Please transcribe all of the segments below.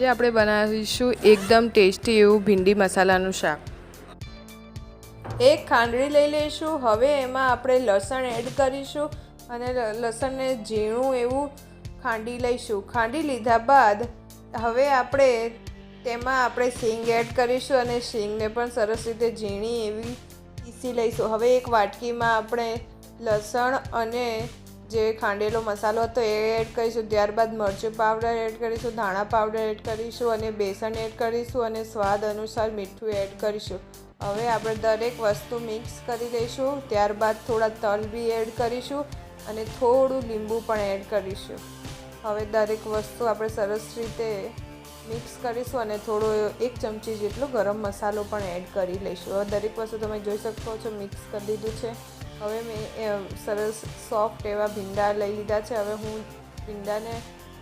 આજે આપણે બનાવીશું એકદમ ટેસ્ટી એવું ભીંડી મસાલાનું શાક। એક ખાંડણી લઈ લઈશું। હવે એમાં આપણે લસણ એડ કરીશું અને લસણને ઝીણું એવું ખાંડી લઈશું। ખાંડી લીધા બાદ હવે આપણે તેમાં સીંગ એડ કરીશું અને સીંગને પણ સરસ રીતે ઝીણી એવી પીસી લઈશું। હવે એક વાટકીમાં આપણે લસણ અને જે ખાંડેલો મસાલો હતો એ એડ કરીશું। ત્યારબાદ મરચું પાવડર એડ કરીશું, ધાણા પાવડર એડ કરીશું અને બેસન એડ કરીશું અને સ્વાદ અનુસાર મીઠું એડ કરીશું। હવે આપણે દરેક વસ્તુ મિક્સ કરી લઈશું। ત્યારબાદ થોડા તલ બી એડ કરીશું અને થોડું લીંબુ પણ એડ કરીશું। હવે દરેક વસ્તુ આપણે સરસ રીતે મિક્સ કરીશું અને થોડો 1 ચમચી જેટલો ગરમ મસાલો પણ એડ કરી લઈશું। હવે દરેક વસ્તુ તમે જોઈ શકો છો મિક્સ કરી દીધું છે। હવે મેં સરસ સોફ્ટ એવા ભીંડા લઈ લીધા છે। હવે હું ભીંડાને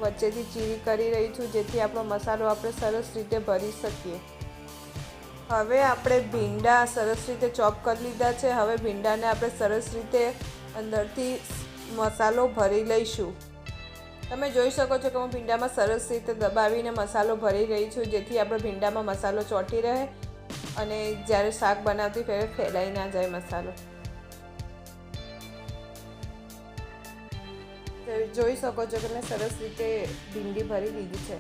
વચ્ચેથી ચીરી કરી રહી છું જેથી આપણો મસાલો આપણે સરસ રીતે ભરી શકીએ। હવે આપણે ભીંડા સરસ રીતે ચોપ કરી લીધા છે। હવે ભીંડાને આપણે સરસ રીતે અંદરથી મસાલો ભરી લઈશું। તમે જોઈ શકો છો કે હું ભીંડામાં સરસ રીતે દબાવીને મસાલો ભરી રહી છું જેથી આપણે ભીંડામાં મસાલો ચોંટી રહે અને જ્યારે શાક બનાવતી ફેરે ફેલાઈ ના જાય મસાલો। જોઈ શકો છો કે મેં સરસ રીતે ભીંડી ભરી લીધી છે।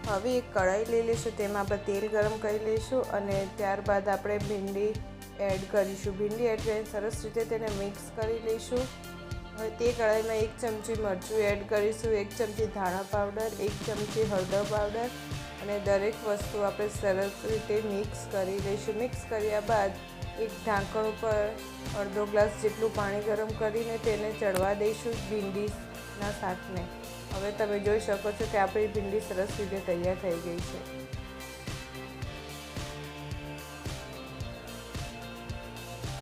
હવે એક કઢાઈ લઈ લઈશું, તેમાં આપણે તેલ ગરમ કરી લઈશું અને ત્યારબાદ આપણે ભીંડી એડ કરીશું। ભીંડી એડ કરીને સરસ રીતે તેને મિક્સ કરી લઈશું। હવે તે કઢાઈમાં 1 ચમચી મરચું એડ કરીશું, 1 ચમચી ધાણા પાવડર, 1 ચમચી હળદર પાવડર અને દરેક વસ્તુ આપણે સરસ રીતે મિક્સ કરી લઈશું। મિક્સ કર્યા બાદ એક ઢાંકણ ઉપર અડધો ગ્લાસ જેટલું પાણી ગરમ કરીને તેને ચડવા દઈશું ભીંડીના શાકને। હવે તમે જોઈ શકો છો કે આપણી ભીંડી સરસ રીતે તૈયાર થઈ ગઈ છે।